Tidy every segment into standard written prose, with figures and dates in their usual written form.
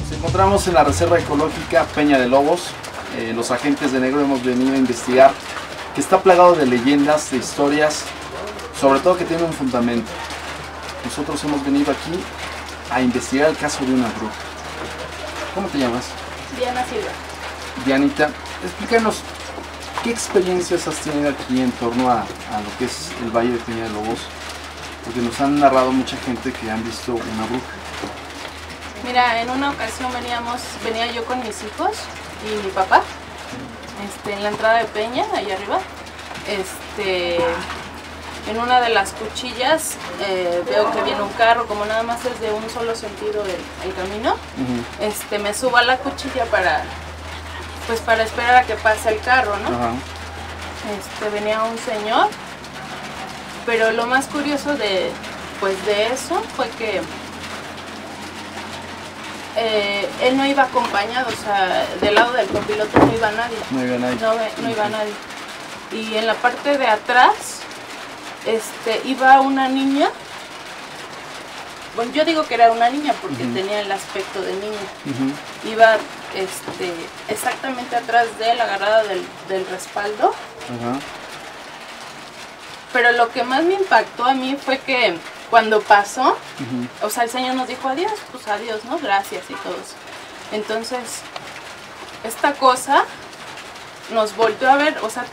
Nos encontramos en la Reserva Ecológica Peña de Lobos. Los agentes de negro hemos venido a investigar que está plagado de leyendas, de historias, sobre todo que tiene un fundamento. Nosotros hemos venido aquí a investigar el caso de una bruja. ¿Cómo te llamas? Diana Silva. Dianita, explícanos qué experiencias has tenido aquí en torno a lo que es el Valle de Peña de Lobos, porque nos han narrado mucha gente que han visto una bruja. Mira, en una ocasión venía yo con mis hijos y mi papá, en la entrada de Peña, ahí arriba, en una de las cuchillas veo que viene un carro, como nada más es de un solo sentido el camino. Me subo a la cuchilla para esperar a que pase el carro, ¿no? Venía un señor, pero lo más curioso de eso fue que él no iba acompañado, o sea, del lado del copiloto no iba nadie. No iba nadie. No iba nadie. Y en la parte de atrás iba una niña. Bueno, yo digo que era una niña porque tenía el aspecto de niña. Iba exactamente atrás de él, agarrada del respaldo. Pero lo que más me impactó a mí fue que cuando pasó, o sea, el señor nos dijo adiós, pues adiós, ¿no? Gracias y todo eso. Entonces, esta cosa nos volteó a ver, o sea,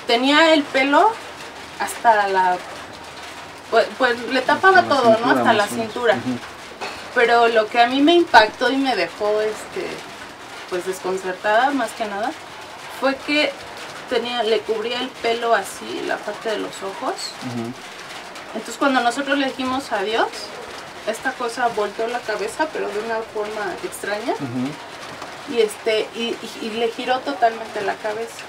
tenía el pelo hasta pues le tapaba todo, cintura, ¿no? Hasta la cintura. Pero lo que a mí me impactó y me dejó, pues desconcertada más que nada, fue que le cubría el pelo así, la parte de los ojos. Entonces cuando nosotros le dijimos adiós, esta cosa volteó la cabeza, pero de una forma extraña, y le giró totalmente la cabeza.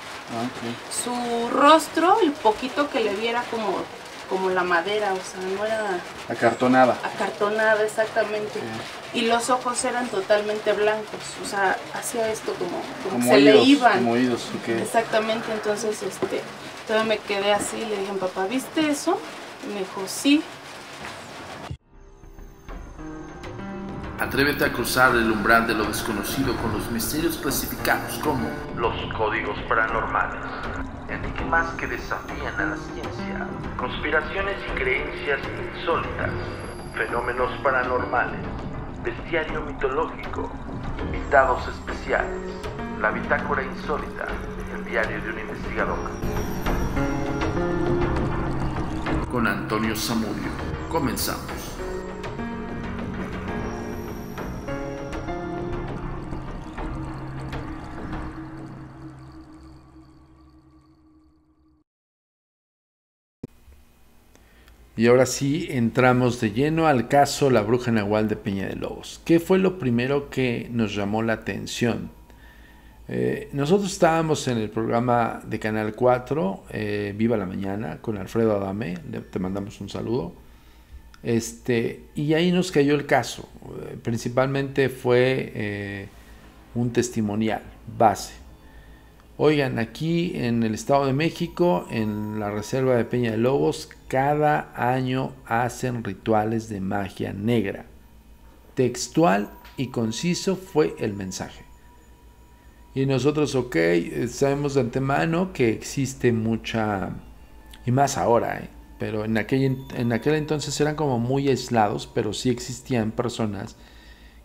Su rostro, el poquito que le viera como la madera, o sea, no era... Acartonada. Acartonada, exactamente. Y los ojos eran totalmente blancos, o sea, hacía esto como se oídos, le iban. como oídos, Exactamente, entonces todavía me quedé así, le dije, papá, ¿viste eso? Y me dijo, sí. Atrévete a cruzar el umbral de lo desconocido con los misterios clasificados como los códigos paranormales, enigmas que desafían a la ciencia, conspiraciones y creencias insólitas, fenómenos paranormales, bestiario mitológico, invitados especiales, la bitácora insólita, el diario de un investigador. Con Antonio Zamudio, comenzamos. Y ahora sí entramos de lleno al caso La Bruja Nahual de Peña de Lobos. ¿Qué fue lo primero que nos llamó la atención? Nosotros estábamos en el programa de Canal 4, Viva la Mañana, con Alfredo Adame, te mandamos un saludo. Y ahí nos cayó el caso. Principalmente fue un testimonial base. Oigan, aquí en el Estado de México, en la Reserva de Peña de Lobos, cada año hacen rituales de magia negra. Textual y conciso fue el mensaje. Y nosotros, sabemos de antemano que existe mucha, y más ahora, pero en aquel entonces eran como muy aislados, pero sí existían personas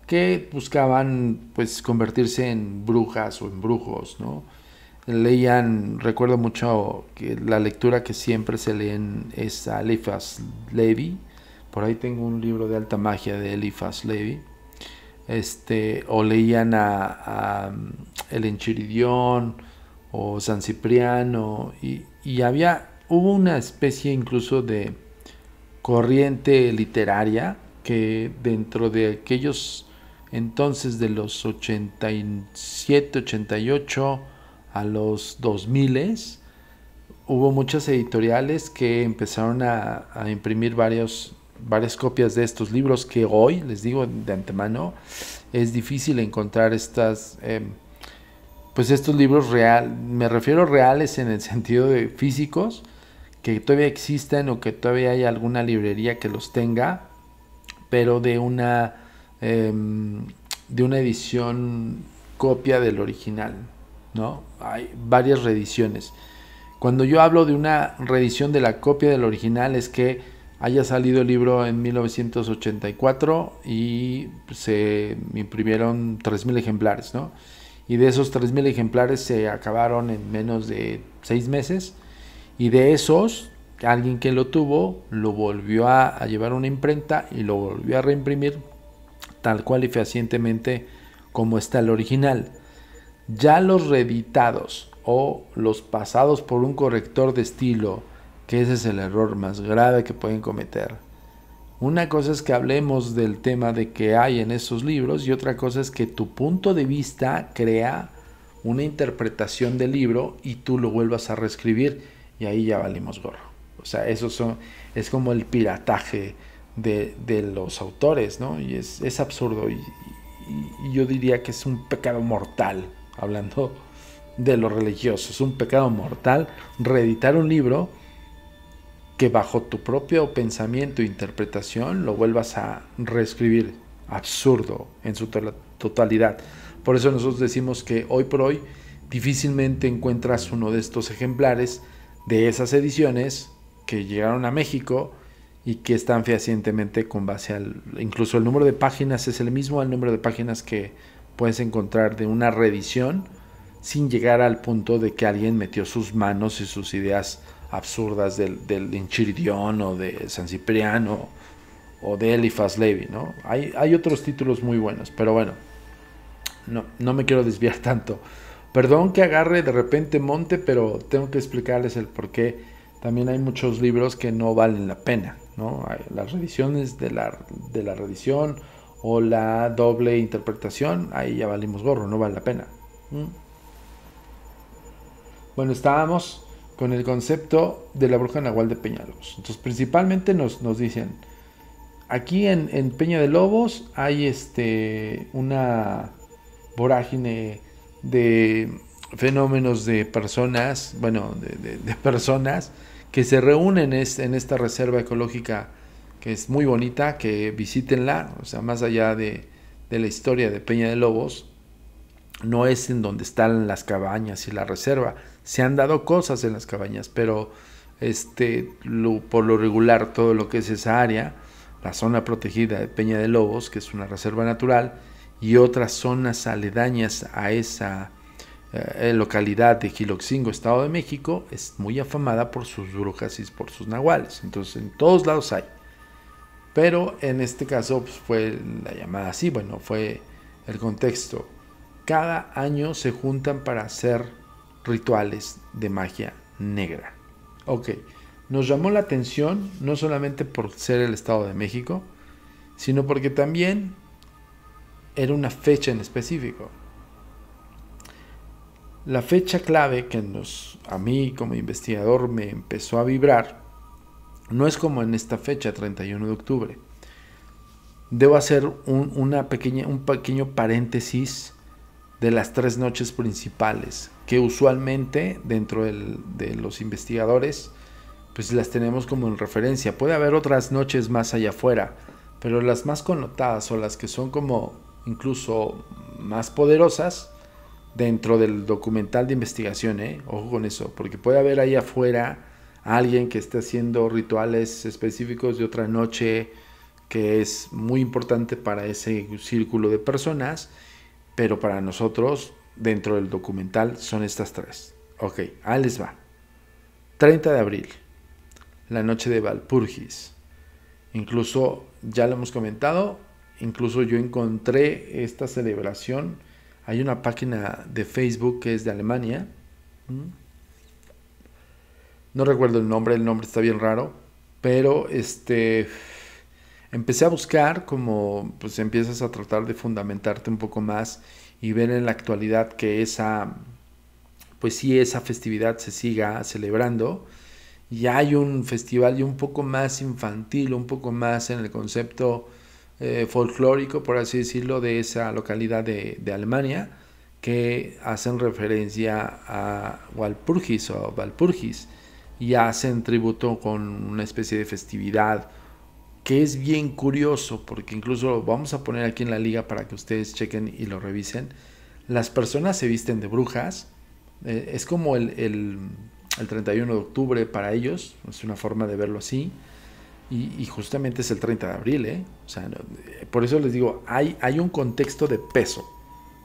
que buscaban pues convertirse en brujas o en brujos, ¿no? Leían, recuerdo mucho que la lectura que siempre se leen es a Eliphas Levi. Por ahí tengo un libro de alta magia de Eliphas Levi. O leían a el Enchiridión o San Cipriano y hubo una especie incluso de corriente literaria que dentro de aquellos entonces de los 87, 88 a los 2000 hubo muchas editoriales que empezaron a imprimir varias copias de estos libros que hoy, les digo de antemano, es difícil encontrar estos libros me refiero reales en el sentido de físicos, que todavía existen o que todavía hay alguna librería que los tenga, pero de una de una edición copia del original, ¿no? Hay varias reediciones. Cuando yo hablo de una reedición de la copia del original es que haya salido el libro en 1984 y se imprimieron 3,000 ejemplares, ¿no? Y de esos 3,000 ejemplares se acabaron en menos de 6 meses. Y de esos, alguien que lo tuvo lo volvió a llevar a una imprenta y lo volvió a reimprimir tal cual y fehacientemente como está el original. Ya los reeditados o los pasados por un corrector de estilo, que ese es el error más grave que pueden cometer. Una cosa es que hablemos del tema de que hay en esos libros y otra cosa es que tu punto de vista crea una interpretación del libro y tú lo vuelvas a reescribir y ahí ya valimos gorro. O sea, es como el pirataje de los autores, ¿no? Y es absurdo y yo diría que es un pecado mortal, hablando de lo religioso, es un pecado mortal reeditar un libro que bajo tu propio pensamiento e interpretación lo vuelvas a reescribir. Absurdo en su totalidad. Por eso nosotros decimos que hoy por hoy difícilmente encuentras uno de estos ejemplares de esas ediciones que llegaron a México y que están fehacientemente con base al... Incluso el número de páginas es el mismo al número de páginas que puedes encontrar de una reedición, sin llegar al punto de que alguien metió sus manos y sus ideas absurdas del Enchiridión o de San Cipriano o de Eliphas Levi, ¿no? Hay otros títulos muy buenos, pero bueno, no me quiero desviar tanto. Perdón que agarre de repente monte, pero tengo que explicarles el por qué. También hay muchos libros que no valen la pena, ¿no? Las reediciones de la reedición o la doble interpretación, ahí ya valimos gorro, no vale la pena. Bueno, estábamos con el concepto de la bruja Nahual de Peña de Lobos. Entonces, principalmente nos dicen, aquí en Peña de Lobos hay una vorágine de fenómenos de personas, de personas que se reúnen en esta reserva ecológica que es muy bonita, que visítenla. O sea, más allá de la historia de Peña de Lobos, no es en donde están las cabañas y la reserva. Se han dado cosas en las cabañas, pero por lo regular todo lo que es esa área, la zona protegida de Peña de Lobos, que es una reserva natural, y otras zonas aledañas a esa localidad de Jiloxingo, Estado de México, es muy afamada por sus brujas y por sus nahuales. Entonces en todos lados hay, pero en este caso pues, fue la llamada así, fue el contexto. Cada año se juntan para hacer rituales de magia negra. Ok, nos llamó la atención no solamente por ser el Estado de México, sino porque también era una fecha en específico. La fecha clave que a mí como investigador me empezó a vibrar no es como en esta fecha, 31 de octubre. Debo hacer un pequeño paréntesis de las 3 noches principales, que usualmente dentro de los investigadores pues las tenemos como en referencia. Puede haber otras noches más allá afuera, pero las más connotadas o las que son como incluso más poderosas dentro del documental de investigación, ojo con eso, porque puede haber ahí afuera alguien que esté haciendo rituales específicos de otra noche que es muy importante para ese círculo de personas, pero para nosotros dentro del documental son estas 3. Ok, ahí les va. 30 de abril, la noche de Walpurgis. Incluso, ya lo hemos comentado, incluso yo encontré esta celebración. Hay una página de Facebook que es de Alemania. No recuerdo el nombre está bien raro, pero empecé a buscar como pues empiezas a tratar de fundamentarte un poco más y ver en la actualidad que esa festividad se siga celebrando. Y hay un festival y un poco más infantil, un poco más en el concepto folclórico, por así decirlo, de esa localidad de Alemania, que hacen referencia a Walpurgis o Walpurgis y hacen tributo con una especie de festividad que es bien curioso, porque incluso lo vamos a poner aquí en la liga para que ustedes chequen y lo revisen. Las personas se visten de brujas, es como el 31 de octubre para ellos, es una forma de verlo así, y justamente es el 30 de abril, o sea, por eso les digo, hay un contexto de peso.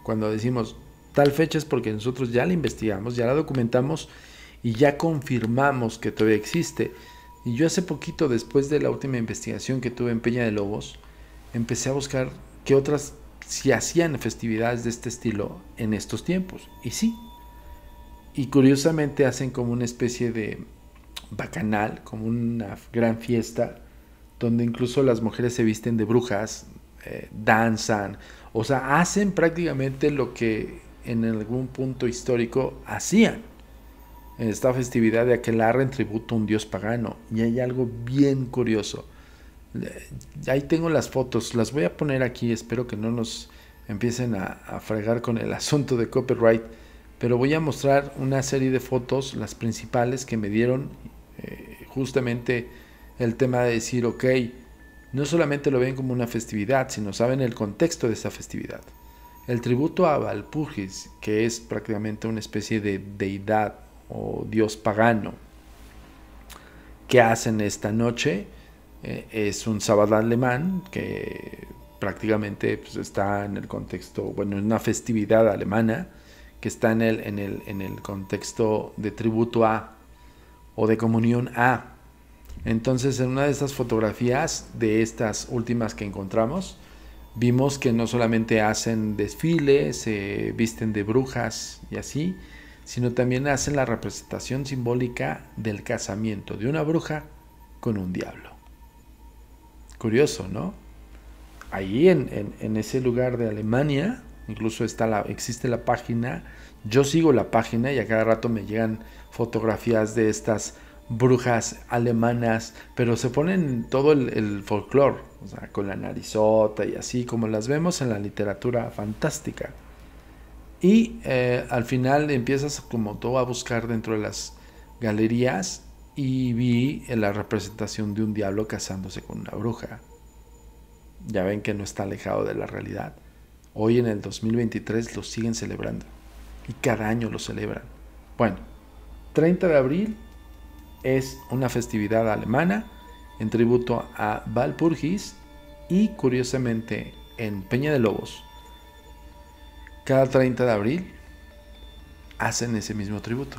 Cuando decimos tal fecha es porque nosotros ya la investigamos, ya la documentamos y ya confirmamos que todavía existe. Y yo hace poquito, después de la última investigación que tuve en Peña de Lobos, empecé a buscar qué otras, si hacían festividades de este estilo en estos tiempos. Y sí. Y curiosamente hacen como una especie de bacanal, como una gran fiesta, donde incluso las mujeres se visten de brujas, danzan, o sea, hacen prácticamente lo que en algún punto histórico hacían en esta festividad de aquelarre en tributo a un dios pagano. Y hay algo bien curioso. Ahí tengo las fotos, las voy a poner aquí, espero que no nos empiecen a fregar con el asunto de copyright, pero voy a mostrar una serie de fotos, las principales que me dieron justamente el tema de decir, ok, no solamente lo ven como una festividad, sino saben el contexto de esa festividad. El tributo a Walpurgis, que es prácticamente una especie de deidad o dios pagano que hacen esta noche, es un sábado alemán que prácticamente pues, está en el contexto, bueno, es una festividad alemana que está en el contexto de tributo a o de comunión a. Entonces, en una de estas fotografías, de estas últimas que encontramos, vimos que no solamente hacen desfiles, se visten de brujas y así, sino también hacen la representación simbólica del casamiento de una bruja con un diablo. Curioso, ¿no? Ahí en ese lugar de Alemania, incluso existe la página, yo sigo la página y a cada rato me llegan fotografías de estas brujas alemanas, pero se ponen todo el folclore, o sea, con la narizota y así, como las vemos en la literatura fantástica. Y al final empiezas como todo a buscar dentro de las galerías y vi la representación de un diablo casándose con una bruja. Ya ven que no está alejado de la realidad. Hoy en el 2023 lo siguen celebrando y cada año lo celebran. Bueno, 30 de abril es una festividad alemana en tributo a Walpurgis y curiosamente en Peña de Lobos cada 30 de abril hacen ese mismo tributo.